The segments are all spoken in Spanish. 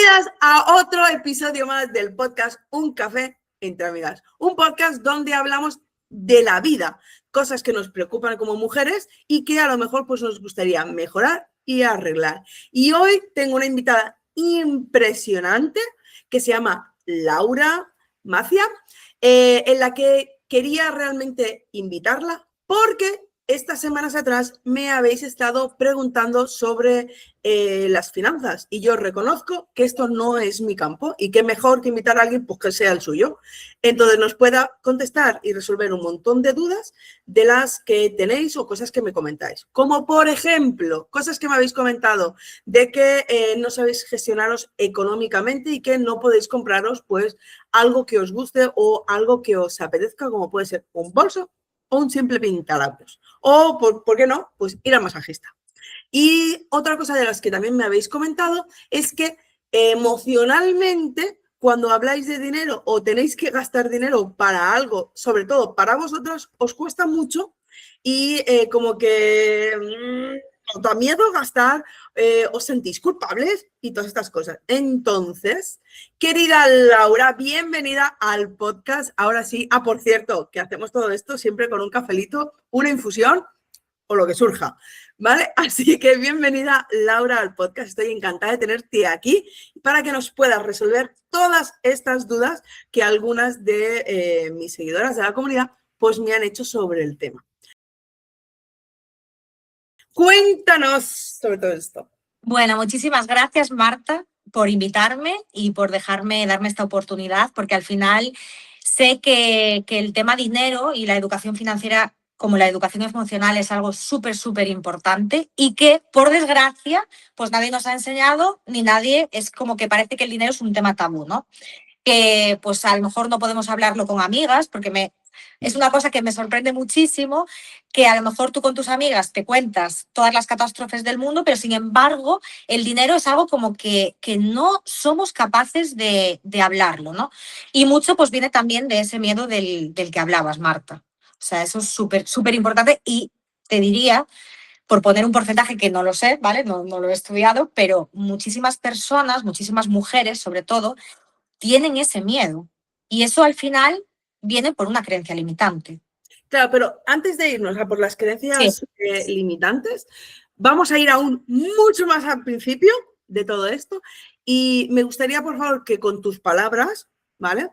Bienvenidas a otro episodio más del podcast Un Café entre Amigas. Un podcast donde hablamos de la vida, cosas que nos preocupan como mujeres y que a lo mejor pues, nos gustaría mejorar y arreglar. Y hoy tengo una invitada impresionante que se llama Laura Macia, en la que quería realmente invitarla porque estas semanas atrás me habéis estado preguntando sobre las finanzas y yo reconozco que esto no es mi campo y que mejor que invitar a alguien pues que sea el suyo. Entonces nos pueda contestar y resolver un montón de dudas de las que tenéis o cosas que me comentáis. Como por ejemplo, cosas que me habéis comentado de que no sabéis gestionaros económicamente y que no podéis compraros pues algo que os guste o algo que os apetezca, como puede ser un bolso o un simple pintalabios. O, ¿por qué no? Pues ir al masajista. Y otra cosa de las que también me habéis comentado es que emocionalmente, cuando habláis de dinero o tenéis que gastar dinero para algo, sobre todo para vosotros, os cuesta mucho y como que os da miedo gastar, os sentís culpables y todas estas cosas. Entonces, querida Laura, bienvenida al podcast. Ahora sí, por cierto, que hacemos todo esto siempre con un cafelito, una infusión o lo que surja, ¿vale? Así que bienvenida, Laura, al podcast. Estoy encantada de tenerte aquí para que nos puedas resolver todas estas dudas que algunas de mis seguidoras de la comunidad pues me han hecho sobre el tema. Cuéntanos sobre todo esto. Bueno, muchísimas gracias, Marta, por invitarme y por darme esta oportunidad, porque al final sé que el tema dinero y la educación financiera, como la educación emocional, es algo súper importante y que, por desgracia, pues nadie nos ha enseñado, ni nadie, es como que parece que el dinero es un tema tabú, ¿no? Que pues a lo mejor no podemos hablarlo con amigas, porque es una cosa que me sorprende muchísimo, que a lo mejor tú con tus amigas te cuentas todas las catástrofes del mundo, pero sin embargo el dinero es algo como que no somos capaces de hablarlo, ¿no? Y mucho pues viene también de ese miedo del que hablabas, Marta. O sea, eso es súper importante y te diría, por poner un porcentaje que no lo sé, ¿vale? No lo he estudiado, pero muchísimas personas, muchísimas mujeres sobre todo, tienen ese miedo. Y eso al final viene por una creencia limitante. Claro, pero antes de irnos a por las creencias limitantes, vamos a ir aún mucho más al principio de todo esto y me gustaría, por favor, que con tus palabras, ¿vale?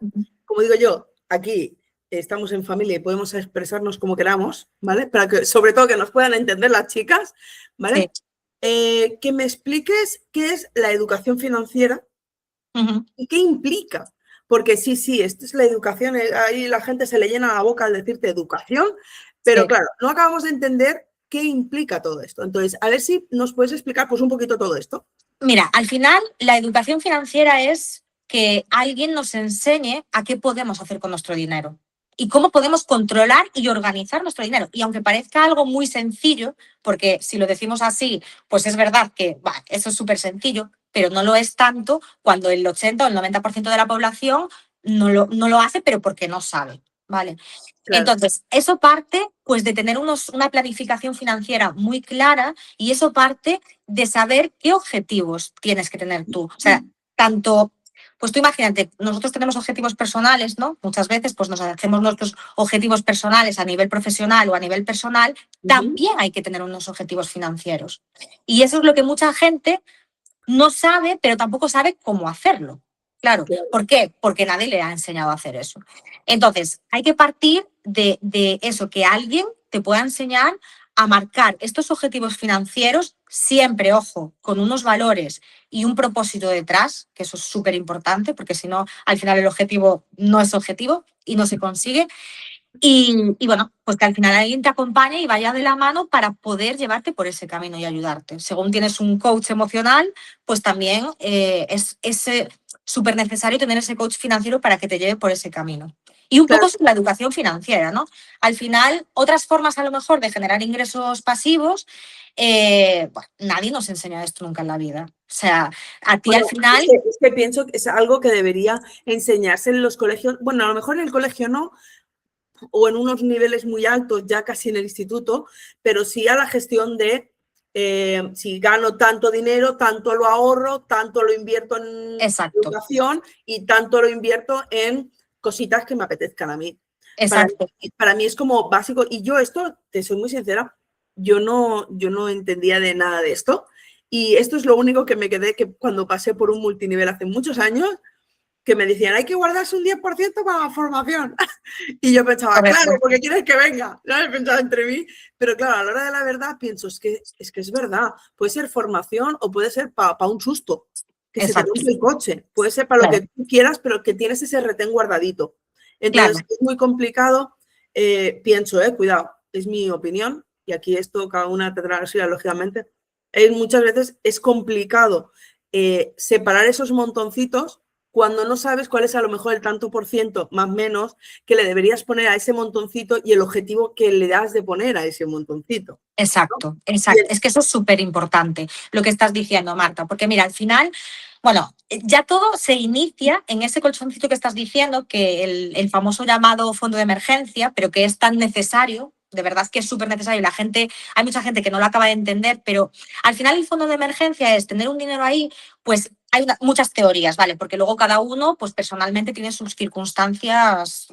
Como digo yo, aquí estamos en familia y podemos expresarnos como queramos, ¿vale? Para que, sobre todo, que nos puedan entender las chicas, ¿vale? Sí. Que me expliques qué es la educación financiera y qué implica. Porque sí, esto es la educación, ahí la gente se le llena la boca al decirte educación, pero claro, no acabamos de entender qué implica todo esto. Entonces, a ver si nos puedes explicar pues un poquito todo esto. Mira, al final la educación financiera es que alguien nos enseñe a qué podemos hacer con nuestro dinero y cómo podemos controlar y organizar nuestro dinero. Y aunque parezca algo muy sencillo, porque si lo decimos así, pues es verdad que eso es súper sencillo, pero no lo es tanto cuando el 80 o el 90% de la población no lo hace, pero porque no sabe, ¿vale? Claro. Entonces, eso parte pues de tener una planificación financiera muy clara y eso parte de saber qué objetivos tienes que tener tú. O sea, tanto, pues tú imagínate, nosotros tenemos objetivos personales, ¿no? Muchas veces pues nos hacemos nuestros objetivos personales a nivel profesional o a nivel personal, también hay que tener unos objetivos financieros. Y eso es lo que mucha gente no sabe, pero tampoco sabe cómo hacerlo. Claro, ¿por qué? Porque nadie le ha enseñado a hacer eso. Entonces, hay que partir de eso, que alguien te pueda enseñar a marcar estos objetivos financieros, siempre, ojo, con unos valores y un propósito detrás, que eso es súper importante, porque si no, al final el objetivo no es objetivo y no se consigue. Y bueno, pues que al final alguien te acompañe y vaya de la mano para poder llevarte por ese camino y ayudarte. Según tienes un coach emocional, pues también es súper necesario tener ese coach financiero para que te lleve por ese camino. Y un poco sobre la educación financiera, ¿no? Al final, otras formas a lo mejor de generar ingresos pasivos, nadie nos enseña esto nunca en la vida. O sea, a ti al final... Es que pienso que es algo que debería enseñarse en los colegios. Bueno, a lo mejor en el colegio no, o en unos niveles muy altos, ya casi en el instituto, pero sí a la gestión de si gano tanto dinero, tanto lo ahorro, tanto lo invierto en Exacto, educación y tanto lo invierto en cositas que me apetezcan a mí. exacto. Para mí es como básico. Y yo esto, te soy muy sincera, yo no entendía de nada de esto. Y esto es lo único que me quedé que cuando pasé por un multinivel hace muchos años, que me decían, hay que guardarse un 10% para la formación. Y yo pensaba, claro, Correcto. porque quieres que venga. No he pensado entre mí. Pero claro, a la hora de la verdad pienso, es verdad. Puede ser formación o puede ser para un susto, que se te Exacto. rompe el coche. Puede ser para lo Claro, que tú quieras, pero que tienes ese retén guardadito. Entonces, claro. es muy complicado. Pienso, cuidado, es mi opinión. Y aquí esto cada una tendrá la suya, lógicamente. Muchas veces es complicado separar esos montoncitos cuando no sabes cuál es a lo mejor el tanto por ciento, más o menos, que le deberías poner a ese montoncito y el objetivo que le das de poner a ese montoncito, ¿no? Exacto, Y exacto. Es que eso es súper importante lo que estás diciendo, Marta, porque mira, al final, bueno, ya todo se inicia en ese colchoncito que estás diciendo, que el famoso llamado fondo de emergencia, pero que es tan necesario, de verdad que es súper necesario. La gente, hay mucha gente que no lo acaba de entender, pero al final el fondo de emergencia es tener un dinero ahí, pues hay muchas teorías, ¿vale? Porque luego cada uno, pues personalmente tiene sus circunstancias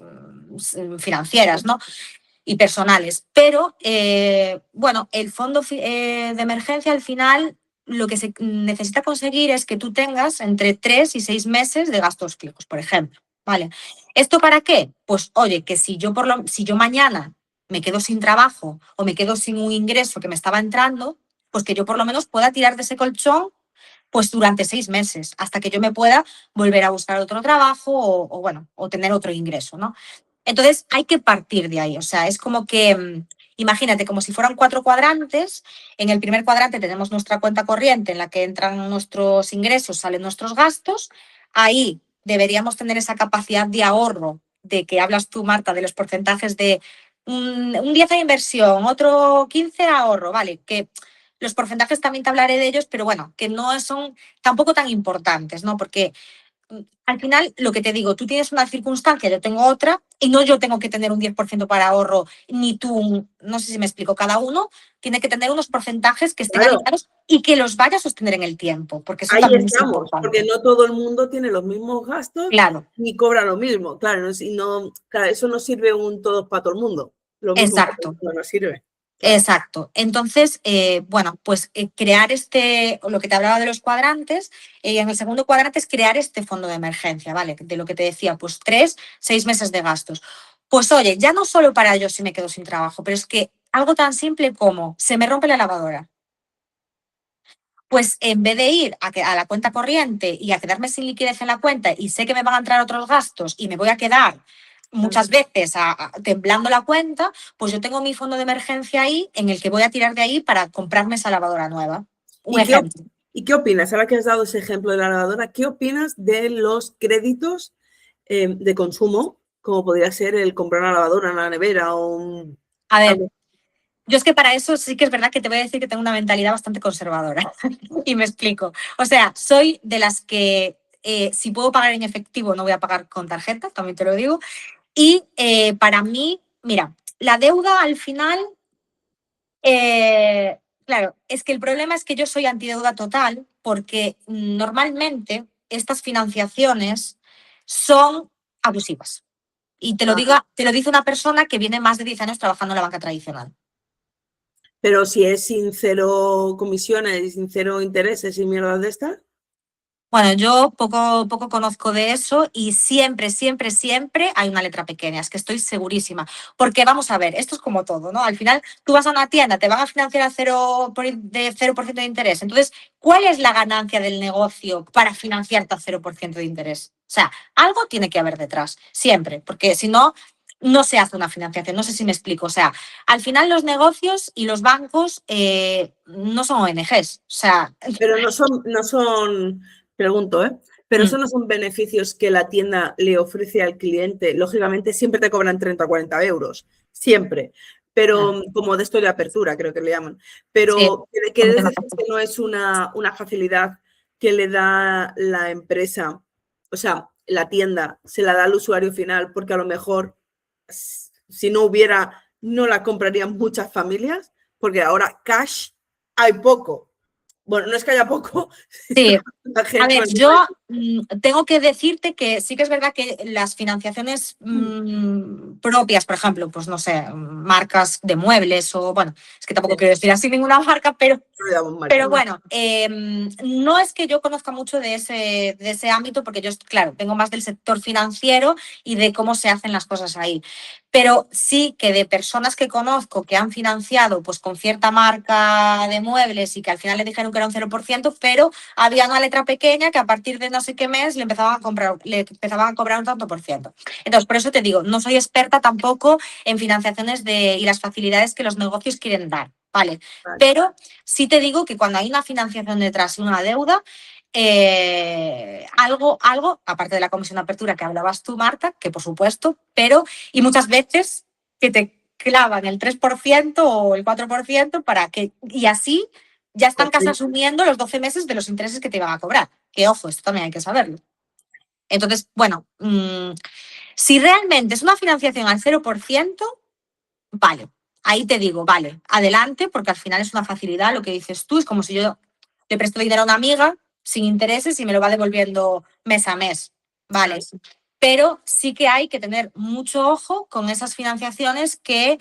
financieras, ¿no? Y personales. Pero, bueno, el fondo de emergencia al final lo que se necesita conseguir es que tú tengas entre 3 y 6 meses de gastos fijos, por ejemplo. ¿Vale? ¿Esto para qué? Pues oye, que si yo mañana me quedo sin trabajo o me quedo sin un ingreso que me estaba entrando, pues que yo por lo menos pueda tirar de ese colchón pues durante 6 meses, hasta que yo me pueda volver a buscar otro trabajo bueno, o tener otro ingreso, ¿no? Entonces hay que partir de ahí, o sea, es como que, imagínate, como si fueran 4 cuadrantes, en el primer cuadrante tenemos nuestra cuenta corriente en la que entran nuestros ingresos, salen nuestros gastos, ahí deberíamos tener esa capacidad de ahorro de que hablas tú, Marta, de los porcentajes de un 10 a inversión, otro 15 a ahorro, ¿vale? Que los porcentajes también te hablaré de ellos, pero bueno, que no son tampoco tan importantes, ¿no? Porque al final, lo que te digo, tú tienes una circunstancia, yo tengo otra, y no yo tengo que tener un 10% para ahorro, ni tú, no sé si me explico, cada uno tiene que tener unos porcentajes que estén claro, alineados y que los vaya a sostener en el tiempo, porque eso ahí también es estamos, porque importante. no todo el mundo tiene los mismos gastos Claro, ni cobra lo mismo. Claro, claro, eso no sirve un todos para todo el mundo. Lo mismo para todo el exacto. mundo no sirve. Claro. Exacto. Entonces, bueno, pues crear lo que te hablaba de los cuadrantes, en el segundo cuadrante es crear este fondo de emergencia, ¿vale? De lo que te decía, pues 3, 6 meses de gastos. Pues oye, ya no solo para yo si me quedo sin trabajo, pero es que algo tan simple como se me rompe la lavadora. Pues en vez de ir a la cuenta corriente y a quedarme sin liquidez en la cuenta y sé que me van a entrar otros gastos y me voy a quedar Claro. muchas veces temblando la cuenta, pues yo tengo mi fondo de emergencia ahí en el que voy a tirar de ahí para comprarme esa lavadora nueva. Un ¿Y qué, ejemplo. ¿Y qué opinas? Ahora que has dado ese ejemplo de la lavadora, ¿qué opinas de los créditos de consumo, como podría ser el comprar una lavadora, una nevera o A ver, algo? yo es que para eso sí que es verdad que te voy a decir que tengo una mentalidad bastante conservadora. Y me explico. O sea, soy de las que si puedo pagar en efectivo no voy a pagar con tarjeta, también te lo digo. Y para mí, mira, la deuda al final, claro, es que el problema es que yo soy antideuda total porque normalmente estas financiaciones son abusivas. Y Ajá. te lo dice una persona que viene más de 10 años trabajando en la banca tradicional. Pero si es sin cero comisiones y sin cero intereses y mierdas de estas. Bueno, yo poco conozco de eso y siempre, siempre, siempre hay una letra pequeña, es que estoy segurísima. Porque vamos a ver, esto es como todo, ¿no? Al final tú vas a una tienda, te van a financiar a de 0% de interés. Entonces, ¿cuál es la ganancia del negocio para financiarte a 0% de interés? O sea, algo tiene que haber detrás, siempre, porque si no, no se hace una financiación. No sé si me explico. O sea, al final los negocios y los bancos no son ONGs. O sea, Pero no son, pregunto, pero eso no son beneficios que la tienda le ofrece al cliente. Lógicamente, siempre te cobran 30 o 40 euros, siempre. Pero como de esto de apertura, creo que le llaman. sí, Pero ¿quieres decir que no es una facilidad que le da la empresa, o sea, la tienda, se la da al usuario final, porque a lo mejor si no hubiera, no la comprarían muchas familias, porque ahora cash hay poco. Bueno, no es que haya poco. Sí. La A gente, ver, bueno, yo tengo que decirte que sí que es verdad que las financiaciones propias, por ejemplo, pues no sé, marcas de muebles o, bueno, es que tampoco sí, quiero decir así ninguna marca, pero no le damos marca. Pero bueno, no es que yo conozca mucho de ese ámbito, porque yo, claro, vengo más del sector financiero y de cómo se hacen las cosas ahí. Pero sí que de personas que conozco que han financiado pues con cierta marca de muebles y que al final le dijeron que era un 0%, pero había una letra pequeña que a partir de no sé qué mes le empezaban a cobrar un tanto por ciento. Entonces, por eso te digo, no soy experta tampoco en financiaciones y las facilidades que los negocios quieren dar, ¿vale? Vale. Pero sí te digo que cuando hay una financiación detrás y una deuda, algo, aparte de la comisión de apertura que hablabas tú, Marta, que por supuesto, pero, y muchas veces que te clavan el 3% o el 4% para que, y así ya están casi asumiendo los 12 meses de los intereses que te van a cobrar. Que ojo, esto también hay que saberlo. Entonces, bueno, si realmente es una financiación al 0%, vale. Ahí te digo, vale, adelante, porque al final es una facilidad, lo que dices tú, es como si yo le presto dinero a una amiga sin intereses y me lo va devolviendo mes a mes, vale. Pero sí que hay que tener mucho ojo con esas financiaciones que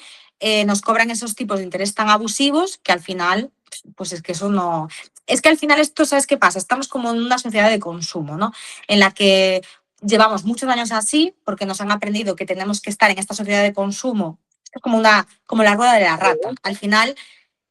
nos cobran esos tipos de interés tan abusivos que al final, pues es que eso no... Es que al final esto, ¿sabes qué pasa? Estamos como en una sociedad de consumo, ¿no? En la que llevamos muchos años así porque nos han aprendido que tenemos que estar en esta sociedad de consumo. Es como la rueda de la rata. Al final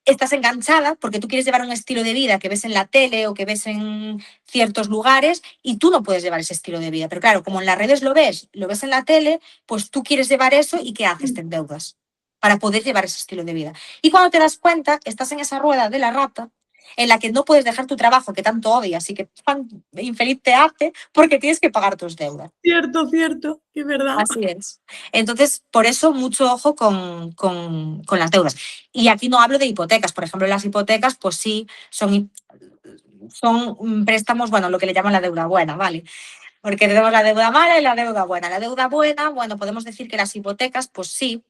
estás enganchada porque tú quieres llevar un estilo de vida que ves en la tele o que ves en ciertos lugares y tú no puedes llevar ese estilo de vida. Pero claro, como en las redes lo ves en la tele, pues tú quieres llevar eso y ¿qué haces? Te endeudas para poder llevar ese estilo de vida. Y cuando te das cuenta, estás en esa rueda de la rata en la que no puedes dejar tu trabajo que tanto odias y que tan infeliz te hace porque tienes que pagar tus deudas. Cierto, es verdad. Así es. Entonces, por eso, mucho ojo con las deudas. Y aquí no hablo de hipotecas. Por ejemplo, las hipotecas, pues sí, son préstamos, bueno, lo que le llaman la deuda buena, ¿vale? Porque tenemos la deuda mala y la deuda buena. La deuda buena, bueno, podemos decir que las hipotecas, pues sí,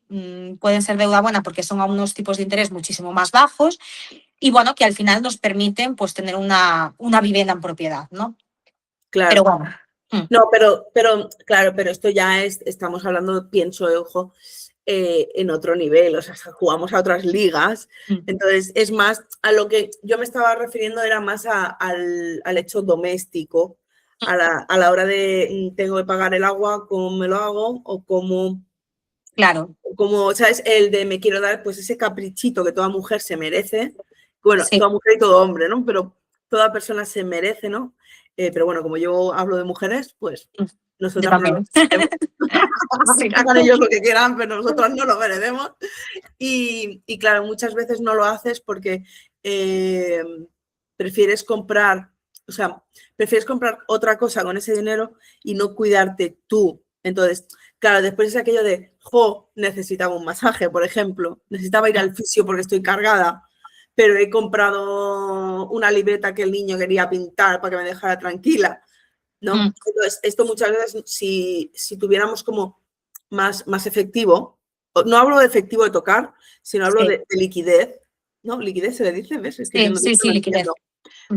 pueden ser deuda buena porque son a unos tipos de interés muchísimo más bajos y, bueno, que al final nos permiten, pues, tener una vivienda en propiedad, ¿no? Claro. Pero bueno. No, claro, pero esto ya estamos hablando, pienso, ojo, en otro nivel, o sea, jugamos a otras ligas. Entonces, es más, a lo que yo me estaba refiriendo era más al hecho doméstico, a la hora de tengo que pagar el agua, cómo me lo hago o cómo... Claro. Como, ¿sabes? El de me quiero dar, pues ese caprichito que toda mujer se merece. Bueno, Sí. toda mujer y todo hombre, ¿no? Pero toda persona se merece, ¿no? Pero bueno, como yo hablo de mujeres, pues nosotros no lo merecemos. Hagan ellos lo que quieran, pero nosotros no lo merecemos. Y claro, muchas veces no lo haces porque prefieres comprar, o sea, prefieres comprar otra cosa con ese dinero y no cuidarte tú. Entonces, claro, después es aquello de, necesitaba un masaje, por ejemplo, necesitaba ir al fisio porque estoy cargada, pero he comprado una libreta que el niño quería pintar para que me dejara tranquila, ¿no? Entonces, esto muchas veces, si tuviéramos como más efectivo, no hablo de efectivo de tocar, sino hablo de liquidez, ¿no? Liquidez se le dice, ¿ves? Es que yo no liquidez.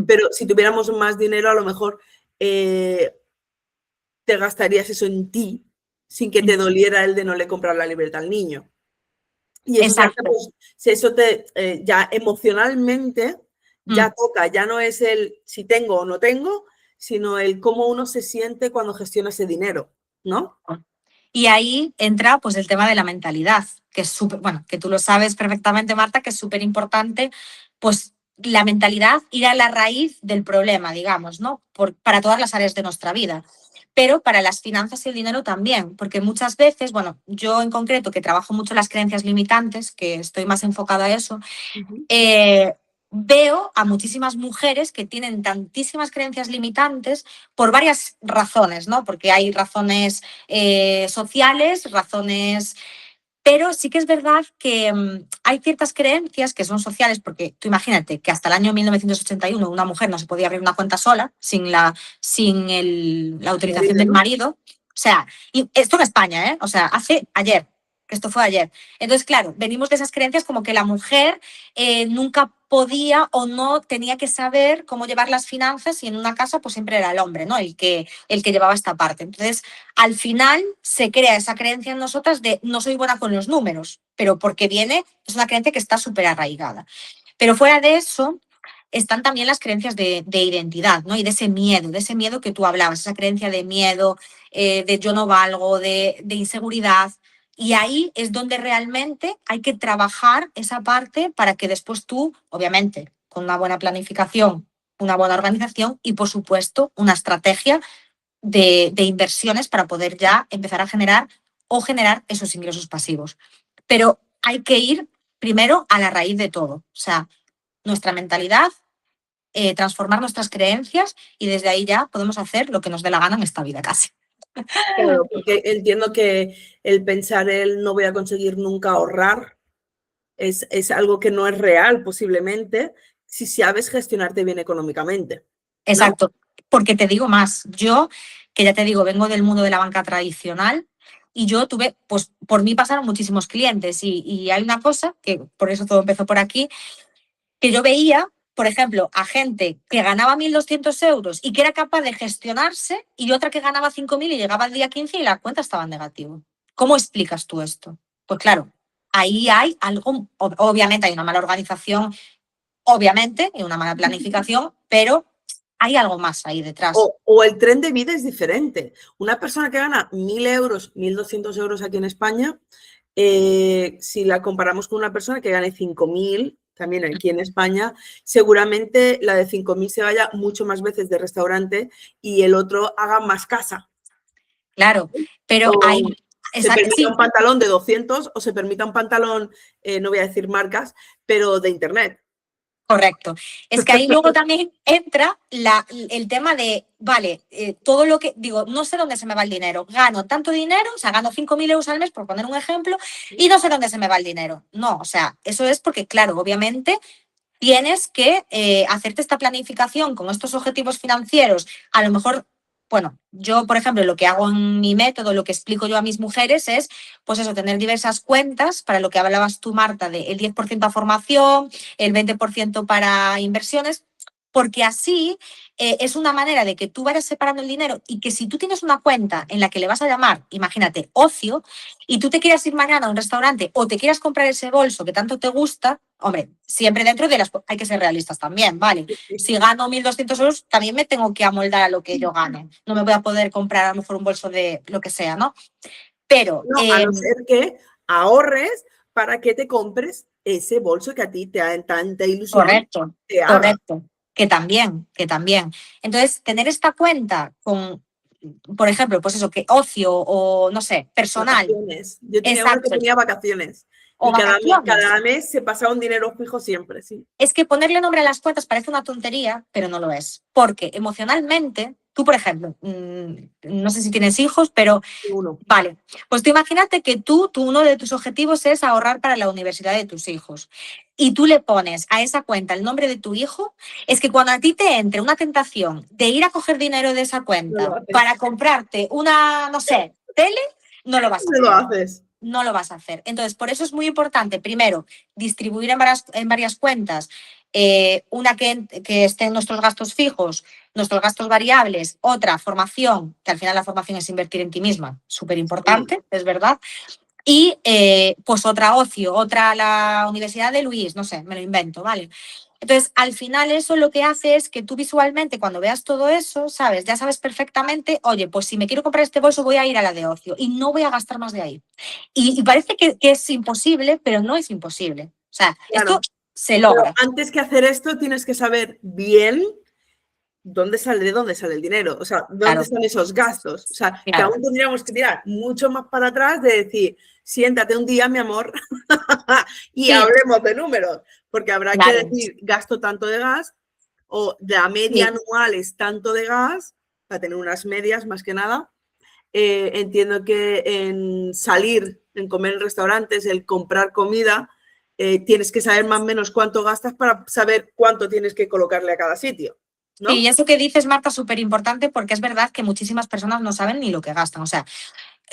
Pero si tuviéramos más dinero, a lo mejor te gastarías eso en ti sin que te doliera el de no le comprar la libreta al niño. Y eso, pues, eso te, ya emocionalmente ya toca, ya no es el si tengo o no tengo, sino el cómo uno se siente cuando gestiona ese dinero, ¿no? Y ahí entra pues el tema de la mentalidad, que es súper, bueno, que tú lo sabes perfectamente, Marta, que es súper importante, pues la mentalidad, ir a la raíz del problema, digamos, ¿no? Para todas las áreas de nuestra vida. Pero para las finanzas y el dinero también, porque muchas veces, bueno, yo en concreto que trabajo mucho las creencias limitantes, que estoy más enfocada a eso, veo a muchísimas mujeres que tienen tantísimas creencias limitantes por varias razones, ¿no? Porque hay razones sociales, razones... Pero sí que es verdad que hay ciertas creencias que son sociales, porque tú imagínate que hasta el año 1981 una mujer no se podía abrir una cuenta sola sin la autorización del marido. O sea, y esto en España, ¿eh? O sea, ayer. que esto fue ayer. Entonces, claro, venimos de esas creencias como que la mujer nunca podía o no tenía que saber cómo llevar las finanzas y en una casa pues siempre era el hombre, ¿no? El que llevaba esta parte. Entonces, al final se crea esa creencia en nosotras de no soy buena con los números, pero porque es una creencia que está súper arraigada. Pero fuera de eso, están también las creencias de identidad, ¿no? Y de ese miedo que tú hablabas, esa creencia de miedo, de yo no valgo, de inseguridad. Y ahí es donde realmente hay que trabajar esa parte para que después tú, obviamente, con una buena planificación, una buena organización y, por supuesto, una estrategia de inversiones para poder ya empezar a generar esos ingresos pasivos. Pero hay que ir primero a la raíz de todo, o sea, nuestra mentalidad, transformar nuestras creencias y desde ahí ya podemos hacer lo que nos dé la gana en esta vida casi. Claro, porque entiendo que el pensar no voy a conseguir nunca ahorrar es algo que no es real posiblemente si sabes gestionarte bien económicamente, ¿no? Exacto, porque te digo más, yo, que ya te digo, vengo del mundo de la banca tradicional y yo tuve, pues por mí pasaron muchísimos clientes y hay una cosa, que por eso todo empezó por aquí, que yo veía, por ejemplo, a gente que ganaba 1.200 euros y que era capaz de gestionarse y otra que ganaba 5.000 y llegaba al día 15 y la cuenta estaba en negativo. ¿Cómo explicas tú esto? Pues claro, ahí hay algo, obviamente hay una mala organización, obviamente, y una mala planificación, pero hay algo más ahí detrás. O el tren de vida es diferente. Una persona que gana 1.000 euros, 1.200 euros aquí en España, si la comparamos con una persona que gane 5.000, también aquí en España, seguramente la de 5.000 se vaya mucho más veces de restaurante y el otro haga más casa. Claro, pero hay... Se permita un pantalón de 200 o se permita un pantalón, no voy a decir marcas, pero de internet. Correcto. Es que ahí luego también entra el tema de, vale, todo lo que, digo, no sé dónde se me va el dinero. Gano tanto dinero, o sea, gano 5.000 euros al mes, por poner un ejemplo, y no sé dónde se me va el dinero. No, o sea, eso es porque, claro, obviamente tienes que hacerte esta planificación con estos objetivos financieros. A lo mejor, bueno, yo, por ejemplo, lo que hago en mi método, lo que explico yo a mis mujeres es, pues eso, tener diversas cuentas para lo que hablabas tú, Marta, de el 10% a formación, el 20% para inversiones, porque así es una manera de que tú vayas separando el dinero y que si tú tienes una cuenta en la que le vas a llamar, imagínate, ocio, y tú te quieras ir mañana a un restaurante o te quieras comprar ese bolso que tanto te gusta, hombre, siempre dentro de las... Hay que ser realistas también, ¿vale? Si gano 1.200 euros, también me tengo que amoldar a lo que yo gane. No me voy a poder comprar a lo mejor un bolso de lo que sea, ¿no? Pero... No, a no ser que ahorres para que te compres ese bolso que a ti te da tanta ilusión. Correcto, correcto. Que también. Entonces, tener esta cuenta con, por ejemplo, pues eso, que ocio o, no sé, personal. Vacaciones. Yo tenía una que tenía vacaciones. O y vacaciones. cada mes se pasaba un dinero fijo siempre, sí. Es que ponerle nombre a las cuentas parece una tontería, pero no lo es. Porque emocionalmente, tú, por ejemplo, no sé si tienes hijos, pero uno. Vale, pues tú imagínate que uno de tus objetivos es ahorrar para la universidad de tus hijos y tú le pones a esa cuenta el nombre de tu hijo, es que cuando a ti te entre una tentación de ir a coger dinero de esa cuenta para comprarte una, no sé, tele, no lo vas a hacer. No lo vas a hacer. Entonces, por eso es muy importante, primero, distribuir en varias cuentas, una que esté en nuestros gastos fijos, nuestros gastos variables, otra, formación, que al final la formación es invertir en ti misma, súper importante, sí. Es verdad. Y pues otra ocio, otra la Universidad de Luis, no sé, me lo invento, ¿vale? Entonces, al final eso lo que hace es que tú visualmente, cuando veas todo eso, sabes, ya sabes perfectamente, oye, pues si me quiero comprar este bolso voy a ir a la de ocio y no voy a gastar más de ahí. Y parece que es imposible, pero no es imposible. O sea, claro, esto se logra. Pero antes que hacer esto tienes que saber bien de dónde sale el dinero, o sea, dónde están esos gastos. O sea, que aún tendríamos que tirar mucho más para atrás de decir, siéntate un día, mi amor, y hablemos de números, porque habrá que decir, gasto tanto de gas, o la media anual es tanto de gas, para tener unas medias más que nada. Entiendo que en salir, en comer en restaurantes, el comprar comida, tienes que saber más o menos cuánto gastas para saber cuánto tienes que colocarle a cada sitio, ¿no? Sí, y eso que dices, Marta, es súper importante porque es verdad que muchísimas personas no saben ni lo que gastan. O sea,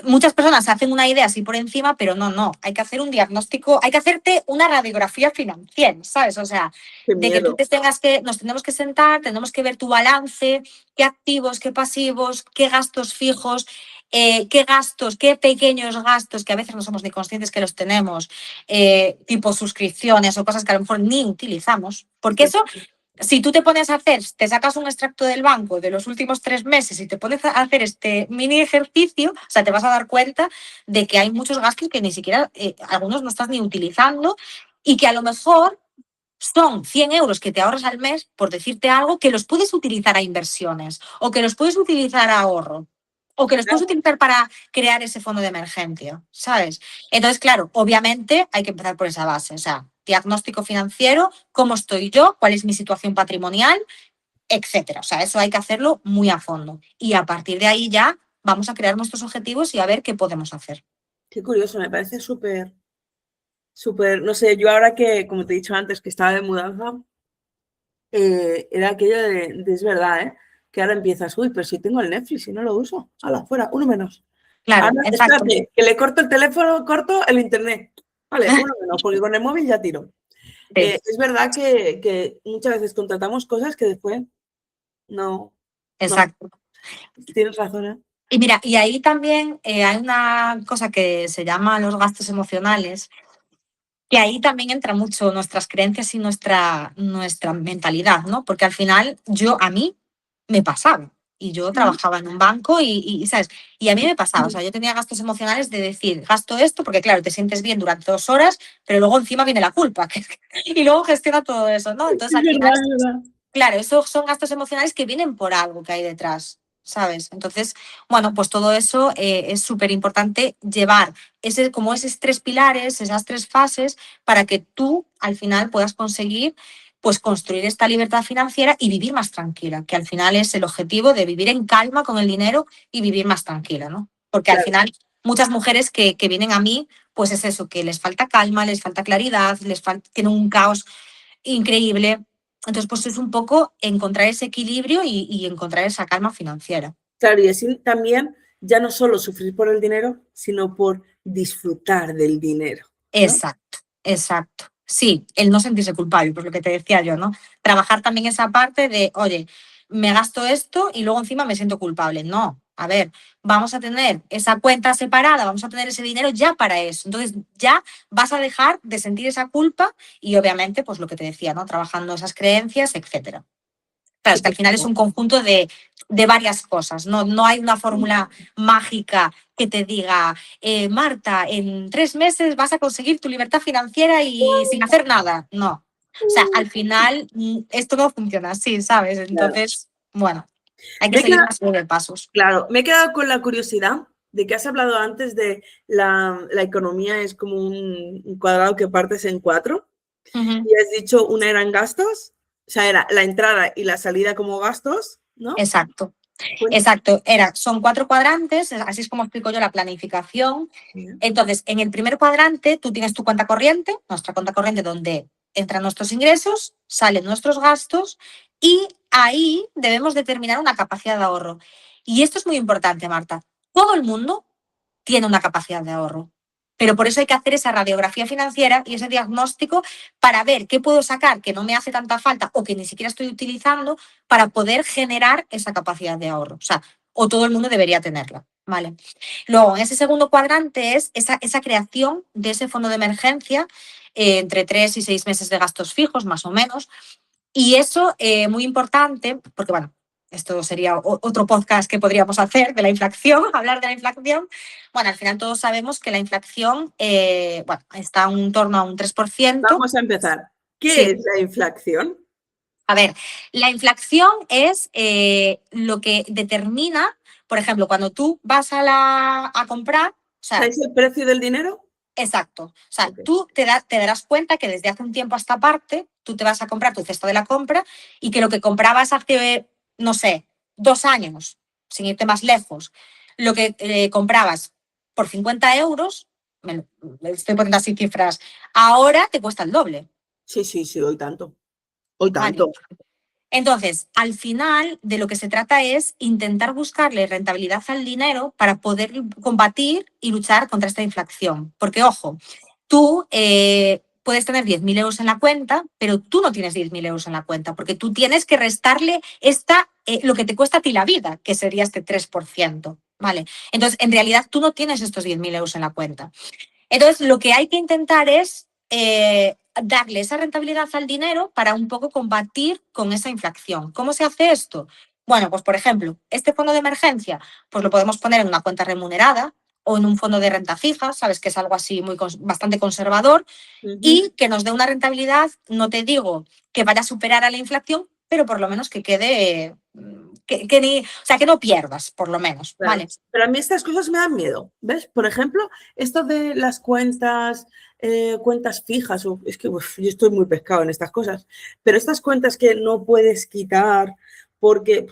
Muchas personas hacen una idea así por encima, pero no. Hay que hacer un diagnóstico, hay que hacerte una radiografía financiera, ¿sabes? O sea, Qué de que tú miedo. nos tenemos que sentar, tenemos que ver tu balance, qué activos, qué pasivos, qué gastos fijos, qué pequeños gastos que a veces no somos ni conscientes que los tenemos, tipo suscripciones o cosas que a lo mejor ni utilizamos. Porque eso, si tú te pones a hacer, te sacas un extracto del banco de los últimos 3 meses y te pones a hacer este mini ejercicio, o sea, te vas a dar cuenta de que hay muchos gastos que ni siquiera, algunos no estás ni utilizando y que a lo mejor son 100 euros que te ahorras al mes, por decirte algo, que los puedes utilizar a inversiones o que los puedes utilizar a ahorro o que los puedes utilizar para crear ese fondo de emergencia, ¿sabes? Entonces, claro, obviamente hay que empezar por esa base, o sea, diagnóstico financiero, cómo estoy yo, cuál es mi situación patrimonial, etcétera. O sea, eso hay que hacerlo muy a fondo. Y a partir de ahí ya vamos a crear nuestros objetivos y a ver qué podemos hacer. Qué curioso, me parece súper, súper, no sé, yo ahora que, como te he dicho antes, que estaba de mudanza, era aquello es verdad, ¿eh? Que ahora empiezas, uy, pero si tengo el Netflix y no lo uso, hala, fuera, uno menos. Claro, Ahora, exacto. espérate, que le corto el teléfono, corto el internet. Vale, uno menos, porque con el móvil ya tiro. Sí, Es verdad que muchas veces contratamos cosas que después no, no, exacto. tienes razón, ¿eh? Y mira, y ahí también hay una cosa que se llama los gastos emocionales, que ahí también entra mucho nuestras creencias y nuestra mentalidad, ¿no? Porque al final a mí me pasaba. Y yo trabajaba en un banco ¿sabes? Y a mí me pasaba, o sea, yo tenía gastos emocionales de decir, gasto esto, porque claro, te sientes bien durante 2 horas, pero luego encima viene la culpa, y luego gestiona todo eso, ¿no? Entonces Es al final, verdad, es verdad. claro, esos son gastos emocionales que vienen por algo que hay detrás, ¿sabes? Entonces, bueno, pues todo eso es súper importante llevar como esos 3 pilares, esas 3 fases, para que tú al final puedas conseguir pues construir esta libertad financiera y vivir más tranquila, que al final es el objetivo de vivir en calma con el dinero y vivir más tranquila, ¿no? Porque al Claro, final muchas mujeres que vienen a mí, pues es eso, que les falta calma, les falta claridad, tienen un caos increíble. Entonces, pues es un poco encontrar ese equilibrio y encontrar esa calma financiera. claro, y así también ya no solo sufrir por el dinero, sino por disfrutar del dinero, ¿no? Exacto, exacto. Sí, el no sentirse culpable, pues lo que te decía yo, ¿no? Trabajar también esa parte de, oye, me gasto esto y luego encima me siento culpable. No, a ver, vamos a tener esa cuenta separada, vamos a tener ese dinero ya para eso. Entonces ya vas a dejar de sentir esa culpa y obviamente, pues lo que te decía, ¿no? Trabajando esas creencias, etcétera. Claro, es que al final es un conjunto de varias cosas, no hay una fórmula mágica que te diga, Marta, en 3 meses vas a conseguir tu libertad financiera y sin hacer nada. No. O sea, al final esto no funciona así, ¿sabes? Claro. Entonces, bueno, hay que Me he seguir quedado, una serie de pasos. claro, me he quedado con la curiosidad de que has hablado antes de la economía es como un cuadrado que partes en 4 Ujú. y has dicho una eran gastos, o sea, era la entrada y la salida como gastos, ¿no? Exacto. Cuen- Exacto, son 4 cuadrantes, así es como explico yo la planificación. Entonces, en el primer cuadrante tú tienes tu cuenta corriente, nuestra cuenta corriente donde entran nuestros ingresos, salen nuestros gastos y ahí debemos determinar una capacidad de ahorro. Y esto es muy importante, Marta. Todo el mundo tiene una capacidad de ahorro. Pero por eso hay que hacer esa radiografía financiera y ese diagnóstico para ver qué puedo sacar que no me hace tanta falta o que ni siquiera estoy utilizando para poder generar esa capacidad de ahorro. O sea, o todo el mundo debería tenerla. ¿Vale? Luego, en ese segundo cuadrante es esa creación de ese fondo de emergencia entre 3 y 6 meses de gastos fijos, más o menos. Y eso, muy importante, porque bueno, esto sería otro podcast que podríamos hacer de la inflación, hablar de la inflación. Bueno, al final todos sabemos que la inflación bueno, está en torno a un 3%. Vamos a empezar. ¿Qué Sí, es la inflación? a ver, la inflación es lo que determina, por ejemplo, cuando tú vas a comprar, o sea, ¿Sabéis el precio del dinero? exacto. O sea, Ok. tú te darás cuenta que desde hace un tiempo a esta parte, tú te vas a comprar tu cesto de la compra y que lo que comprabas hace, no sé, 2 años, sin irte más lejos, lo que comprabas por 50 euros, me estoy poniendo así cifras, ahora te cuesta el doble. Sí, sí, sí, hoy tanto. Hoy Vale. tanto. Entonces, al final, de lo que se trata es intentar buscarle rentabilidad al dinero para poder combatir y luchar contra esta inflación. Porque, ojo, tú puedes tener 10.000 euros en la cuenta, pero tú no tienes 10.000 euros en la cuenta, porque tú tienes que restarle lo que te cuesta a ti la vida, que sería este 3%. ¿Vale? Entonces, en realidad, tú no tienes estos 10.000 euros en la cuenta. Entonces, lo que hay que intentar es darle esa rentabilidad al dinero para un poco combatir con esa inflación. ¿Cómo se hace esto? Bueno, pues por ejemplo, este fondo de emergencia, pues lo podemos poner en una cuenta remunerada o en un fondo de renta fija, sabes que es algo así bastante conservador y que nos dé una rentabilidad, no te digo que vaya a superar a la inflación, pero por lo menos que quede, o sea, que no pierdas, por lo menos, Claro. ¿vale? Pero a mí estas cosas me dan miedo, ¿ves? Por ejemplo, esto de las cuentas fijas, es que yo estoy muy pescado en estas cosas, pero estas cuentas que no puedes quitar porque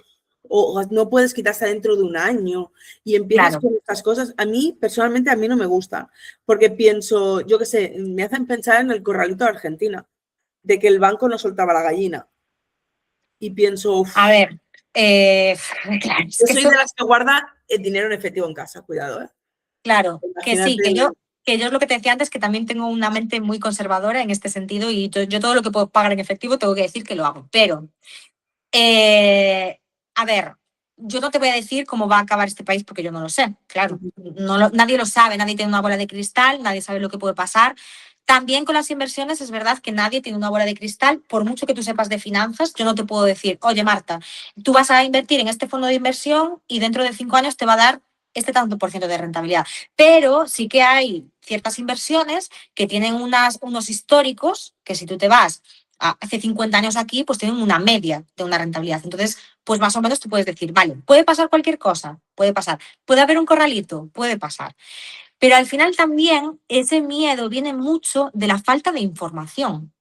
o no puedes quitar hasta dentro de un año y empiezas Claro. con estas cosas, a mí personalmente no me gusta, porque pienso, yo qué sé, me hacen pensar en el corralito de Argentina, de que el banco no soltaba la gallina. Y pienso, A ver, claro, es yo que soy eso, de las que guarda el dinero en efectivo en casa, cuidado, ¿eh? claro, que sí, Imagínate. que yo es lo que te decía antes, que también tengo una mente muy conservadora en este sentido y yo todo lo que puedo pagar en efectivo tengo que decir que lo hago. Pero, a ver, yo no te voy a decir cómo va a acabar este país porque yo no lo sé, claro. Nadie lo sabe, nadie tiene una bola de cristal, nadie sabe lo que puede pasar. También con las inversiones es verdad que nadie tiene una bola de cristal, por mucho que tú sepas de finanzas, yo no te puedo decir, oye Marta, tú vas a invertir en este fondo de inversión y dentro de 5 años te va a dar este tanto por ciento de rentabilidad. Pero sí que hay ciertas inversiones que tienen unos históricos que si tú te vas hace 50 años aquí, pues tienen una media de una rentabilidad. Entonces, pues más o menos tú puedes decir, vale, puede pasar cualquier cosa, puede pasar. Puede haber un corralito, puede pasar. Pero al final también ese miedo viene mucho de la falta de información.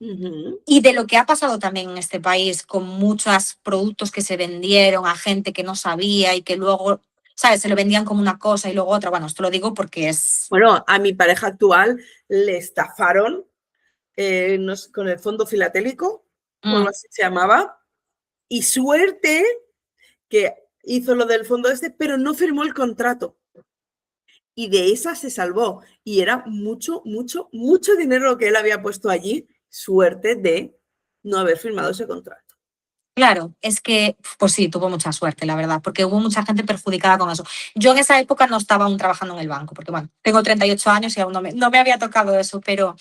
Y de lo que ha pasado también en este país con muchos productos que se vendieron a gente que no sabía y que luego, ¿sabes? Se lo vendían como una cosa y luego otra. Bueno, esto lo digo porque es... Bueno, a mi pareja actual le estafaron con el fondo filatélico, o algo así se llamaba, y suerte que hizo lo del fondo pero no firmó el contrato. Y de esa se salvó. Y era mucho, mucho, mucho dinero lo que él había puesto allí. Suerte de no haber firmado ese contrato. Claro, es que, pues sí, tuvo mucha suerte, la verdad, porque hubo mucha gente perjudicada con eso. Yo en esa época no estaba aún trabajando en el banco, porque bueno, tengo 38 años y aún no me había tocado eso, pero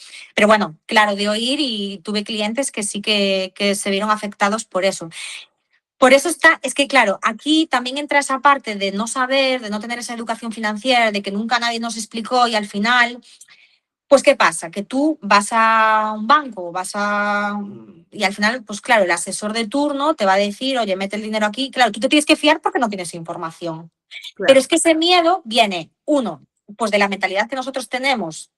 bueno, claro, de oír y tuve clientes que sí que se vieron afectados por eso. Por eso es que claro, aquí también entra esa parte de no saber, de no tener esa educación financiera, de que nunca nadie nos explicó y al final pues, ¿qué pasa? Que tú vas a un banco, y al final, pues claro, el asesor de turno te va a decir, oye, mete el dinero aquí. Claro, tú te tienes que fiar porque no tienes información. Pero Claro. es que ese miedo viene, uno, pues de la mentalidad que nosotros tenemos,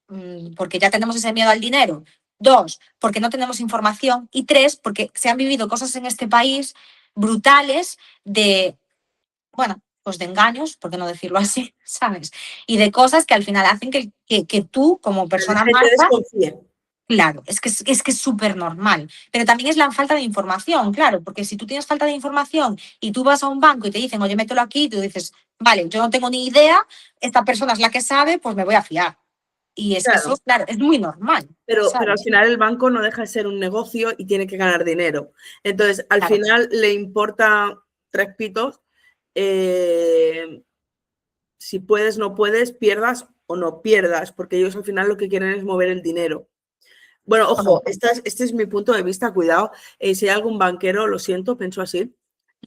porque ya tenemos ese miedo al dinero. Dos, porque no tenemos información. Y tres, porque se han vivido cosas en este país brutales de, bueno, pues de engaños, por qué no decirlo así, ¿sabes? Y de cosas que al final hacen que tú, como La persona gente Marta, desconfía. claro, es que es súper normal. Pero también es la falta de información, claro, porque si tú tienes falta de información y tú vas a un banco y te dicen, oye, mételo aquí, y tú dices, vale, yo no tengo ni idea, esta persona es la que sabe, pues me voy a fiar. Y es que Claro. eso, claro, es muy normal, Pero al ¿sabes? final el banco no deja de ser un negocio y tiene que ganar dinero. Entonces, al Claro. final le importa tres pitos si puedes, no puedes, pierdas o no pierdas, porque ellos al final lo que quieren es mover el dinero. Bueno, ojo, este es mi punto de vista, cuidado. Si hay algún banquero, lo siento, pienso así,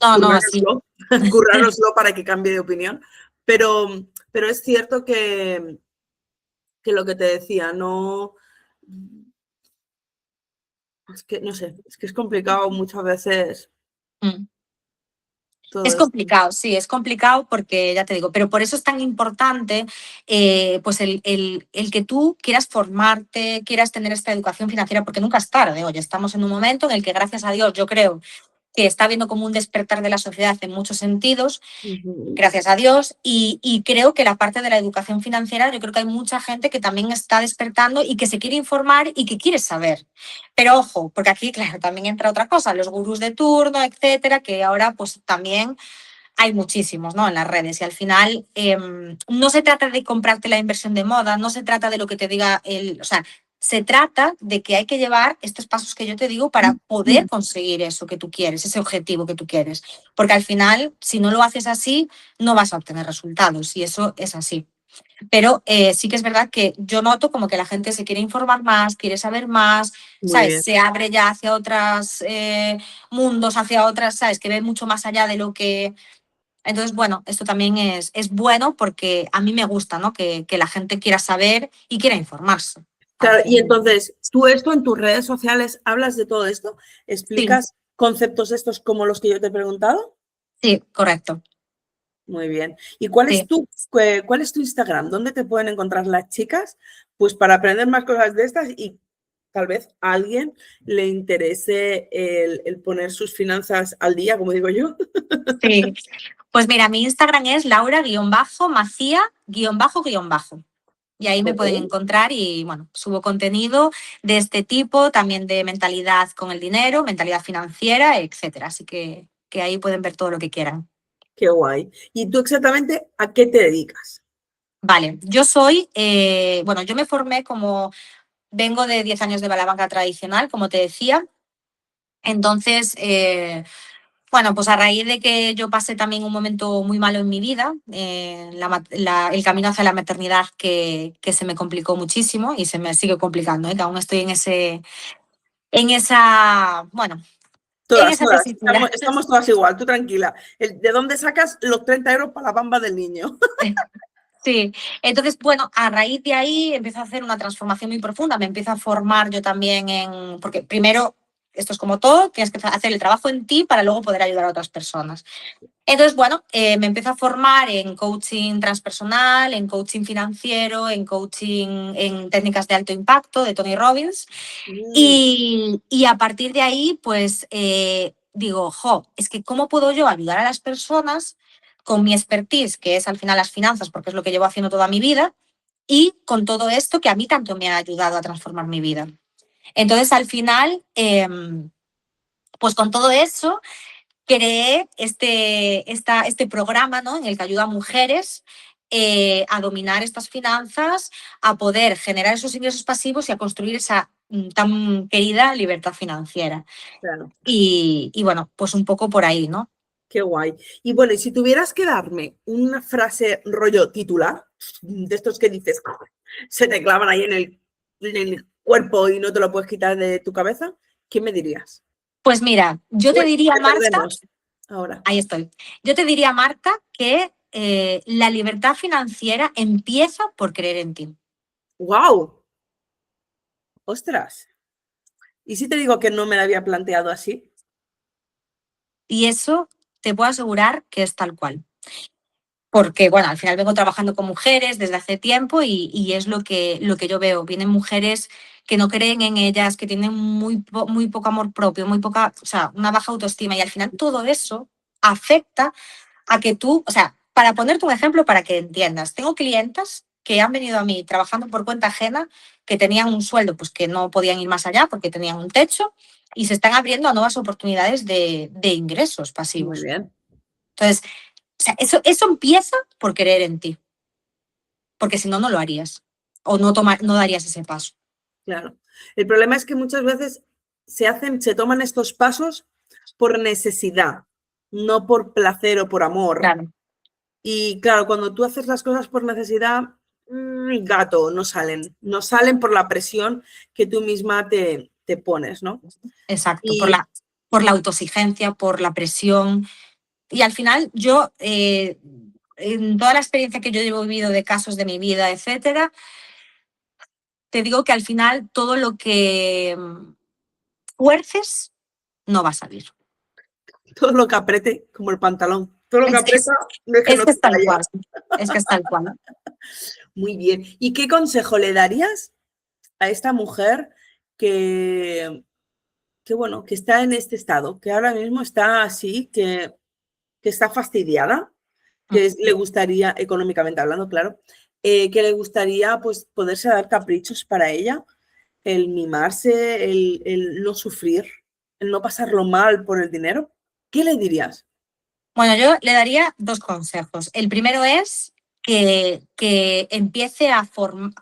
No, no, sí. currároslo, currároslo para que cambie de opinión. Pero es cierto que lo que te decía, no. Es que no sé, es que es complicado muchas veces Mm. todo Es esto. complicado, sí, es complicado porque, ya te digo, pero por eso es tan importante pues el que tú quieras formarte, quieras tener esta educación financiera, porque nunca es tarde. Oye, estamos en un momento en el que, gracias a Dios, yo creo que está viendo como un despertar de la sociedad en muchos sentidos, Ujú. gracias a Dios, y creo que la parte de la educación financiera, yo creo que hay mucha gente que también está despertando y que se quiere informar y que quiere saber. Pero ojo, porque aquí, claro, también entra otra cosa, los gurús de turno, etcétera, que ahora pues también hay muchísimos, ¿no? En las redes y al final no se trata de comprarte la inversión de moda, no se trata de lo que te diga o sea, se trata de que hay que llevar estos pasos que yo te digo para poder conseguir eso que tú quieres, ese objetivo que tú quieres. Porque al final, si no lo haces así, no vas a obtener resultados y eso es así. Pero sí que es verdad que yo noto como que la gente se quiere informar más, quiere saber más, Muy ¿sabes? bien. Se abre ya hacia otros mundos, hacia otras, ¿sabes? Que ve mucho más allá de lo que... Entonces, bueno, esto también es bueno porque a mí me gusta, ¿no? Que la gente quiera saber y quiera informarse. Claro, y Aunque entonces, tú esto en tus redes sociales hablas de todo esto, sí, explicas conceptos estos como los que yo te he preguntado. sí, correcto. Muy bien. ¿Y cuál es tu Instagram? ¿Dónde te pueden encontrar las chicas? Pues para aprender más cosas de estas y tal vez a alguien le interese el poner sus finanzas al día, como digo yo. Sí. Pues mira, mi Instagram es laura-macía_. Y ahí me pueden Ok, encontrar y, bueno, subo contenido de este tipo, también de mentalidad con el dinero, mentalidad financiera, etcétera. Así que ahí pueden ver todo lo que quieran. qué guay. ¿Y tú exactamente a qué te dedicas? Vale, yo soy, bueno, yo me formé como, vengo de 10 años de la banca tradicional, como te decía. Entonces, bueno, pues a raíz de que yo pasé también un momento muy malo en mi vida, el camino hacia la maternidad que se me complicó muchísimo y se me sigue complicando, que aún estoy bueno, en Todas, esa todas. tesitura. Estamos todas igual, tú tranquila. ¿De dónde sacas los 30 euros para la bamba del niño? Sí, entonces, bueno, a raíz de ahí empiezo a hacer una transformación muy profunda, me empiezo a formar yo también porque primero, esto es como todo, tienes que hacer el trabajo en ti para luego poder ayudar a otras personas. Entonces, bueno, me empiezo a formar en coaching transpersonal, en coaching financiero, en coaching en técnicas de alto impacto de Tony Robbins. Mm, Y a partir de ahí, pues digo, es que ¿cómo puedo yo ayudar a las personas con mi expertise, que es al final las finanzas, porque es lo que llevo haciendo toda mi vida, y con todo esto que a mí tanto me ha ayudado a transformar mi vida? Entonces, al final, pues con todo eso, creé este programa, ¿no? En el que ayuda a mujeres a dominar estas finanzas, a poder generar esos ingresos pasivos y a construir esa tan querida libertad financiera. claro, Y bueno, pues un poco por ahí, ¿no? qué guay. Y bueno, y si tuvieras que darme una frase rollo titular, de estos que dices, se te clavan ahí en el cuerpo y no te lo puedes quitar de tu cabeza, ¿qué me dirías? Pues mira, yo te Uy, diría, te Marta, perdemos ahora. ahí estoy, yo te diría, Marta, que la libertad financiera empieza por creer en ti. ¡Wow! ¡Ostras! ¿Y si te digo que no me la había planteado así? Y eso te puedo asegurar que es tal cual. Porque, bueno, al final vengo trabajando con mujeres desde hace tiempo y es lo que yo veo. Vienen mujeres que no creen en ellas, que tienen muy poco amor propio, o sea, una baja autoestima. Y al final todo eso afecta a que tú, o sea, para ponerte un ejemplo para que entiendas, tengo clientas que han venido a mí trabajando por cuenta ajena, que tenían un sueldo, pues que no podían ir más allá porque tenían un techo y se están abriendo a nuevas oportunidades de ingresos Muy pasivos. bien, Entonces, o sea, eso empieza por creer en ti, porque si no, no lo harías o no darías ese paso. claro. El problema es que muchas veces se toman estos pasos por necesidad, no por placer o por amor. Claro, Y claro, cuando tú haces las cosas por necesidad, gato, no salen por la presión que tú misma te pones, ¿no? exacto, por Y la autoexigencia, por la presión. Y al final, yo, en toda la experiencia que yo llevo vivido de casos de mi vida, etcétera, te digo que al final todo lo que fuerces no va a salir. todo lo que apriete, como el pantalón, todo lo que Es que aprieta, no es que no es te tal vaya. cual. Es que es tal cual. Muy bien. ¿Y qué consejo le darías a esta mujer que bueno, que está en este estado, que ahora mismo está así, que está fastidiada, que le gustaría, económicamente hablando, claro, que le gustaría pues poderse dar caprichos para ella, el mimarse, el no sufrir, el no pasarlo mal por el dinero. ¿Qué le dirías? Bueno, yo le daría 2 consejos. El primero es que empiece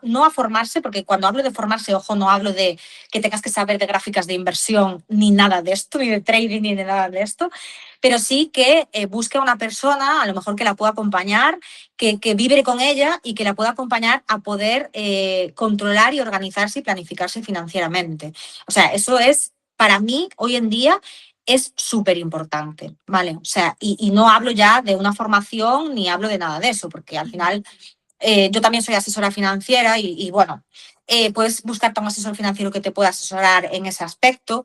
no a formarse, porque cuando hablo de formarse, ojo, no hablo de que tengas que saber de gráficas de inversión, ni nada de esto, ni de trading, ni de nada de esto, pero sí que busque a una persona, a lo mejor que la pueda acompañar, que vibre con ella y que la pueda acompañar a poder controlar y organizarse y planificarse financieramente. O sea, eso es, para mí, hoy en día, es súper importante, ¿vale? O sea, y no hablo ya de una formación ni hablo de nada de eso, porque al final yo también soy asesora financiera y bueno, puedes buscarte a un asesor financiero que te pueda asesorar en ese aspecto.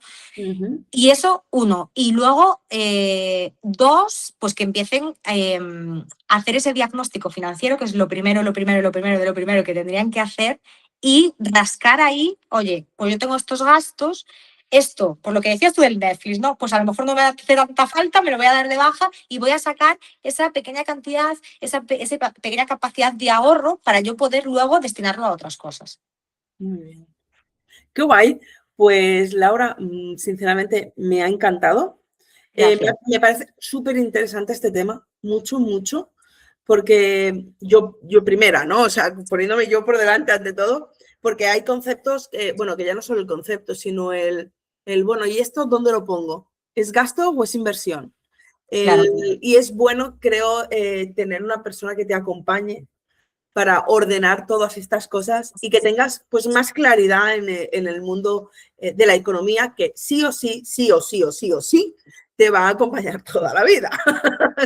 Y eso, 1. Y luego, 2, pues que empiecen a hacer ese diagnóstico financiero, que es lo primero que tendrían que hacer, y rascar ahí, oye, pues yo tengo estos gastos, esto, por lo que decías tú del Netflix, ¿no? Pues a lo mejor no me hace tanta falta, me lo voy a dar de baja y voy a sacar esa pequeña cantidad, esa pequeña capacidad de ahorro para yo poder luego destinarlo a otras cosas. Muy bien. Qué guay. Pues Laura, sinceramente me ha encantado. Me parece súper interesante este tema, mucho, mucho, porque yo primera, ¿no? O sea, poniéndome yo por delante ante todo, porque hay conceptos, bueno, que ya no solo el concepto, sino bueno, ¿y esto dónde lo pongo? ¿Es gasto o es inversión? Claro. Y es bueno, creo, tener una persona que te acompañe para ordenar todas estas cosas y que tengas pues más claridad en el mundo de la economía, que sí o sí, sí o sí o sí o sí, te va a acompañar toda la vida.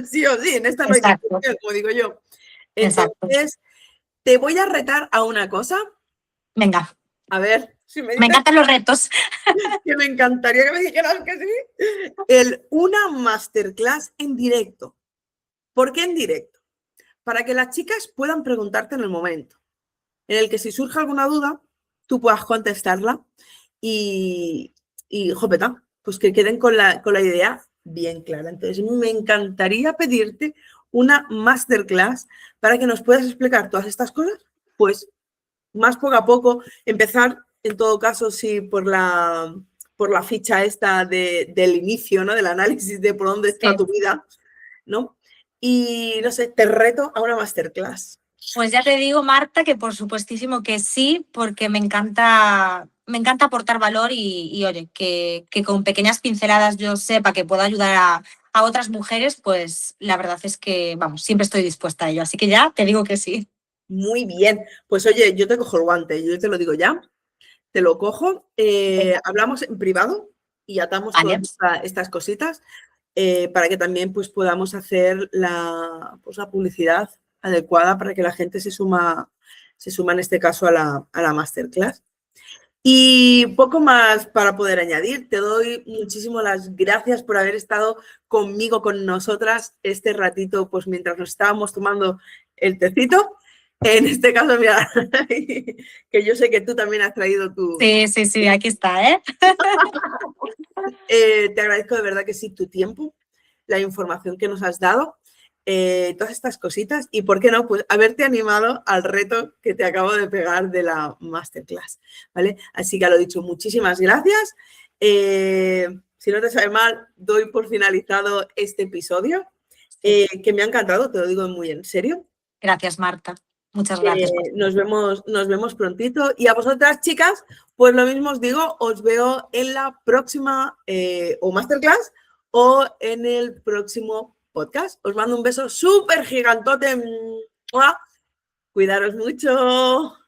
Sí o sí, en esta no hay Exacto, discusión, como digo yo. exacto. Entonces, te voy a retar a una cosa. Venga, A ver, si me me dices encantan los retos. que me encantaría que me dijeras que sí. Una masterclass en directo. ¿Por qué en directo? Para que las chicas puedan preguntarte en el momento, en el que si surge alguna duda, tú puedas contestarla y jopeta, pues que queden con la idea bien clara. Entonces, me encantaría pedirte una masterclass para que nos puedas explicar todas estas cosas, pues más poco a poco, empezar, en todo caso, sí, por la ficha esta del inicio, ¿no? Del análisis de por dónde está Sí. tu vida, ¿no? Y, no sé, te reto a una masterclass. Pues ya te digo, Marta, que por supuestísimo que sí, porque me encanta aportar valor y oye, que con pequeñas pinceladas yo sepa que puedo ayudar a otras mujeres, pues la verdad es que, vamos, siempre estoy dispuesta a ello. Así que ya te digo que sí. Muy bien. Pues oye, yo te cojo el guante, yo te lo digo ya, te lo cojo, hablamos en privado y atamos todas Vale. estas cositas para que también pues, podamos hacer la publicidad adecuada para que la gente se suma en este caso a la masterclass. Y poco más para poder añadir. Te doy muchísimas las gracias por haber estado conmigo, con nosotras, este ratito, pues mientras nos estábamos tomando el tecito. En este caso, mira, que yo sé que tú también has traído tu... Sí, aquí está, ¿eh? Te agradezco de verdad que sí tu tiempo, la información que nos has dado, todas estas cositas y, ¿por qué no? Pues haberte animado al reto que te acabo de pegar de la masterclass, ¿vale? Así que, a lo dicho, muchísimas gracias. Si no te sabe mal, doy por finalizado este episodio, que me ha encantado, te lo digo muy en serio. Gracias, Marta. Muchas gracias. Nos vemos prontito. Y a vosotras, chicas, pues lo mismo os digo, os veo en la próxima o masterclass o en el próximo podcast. Os mando un beso súper gigantote. ¡Mua! Cuidaros mucho.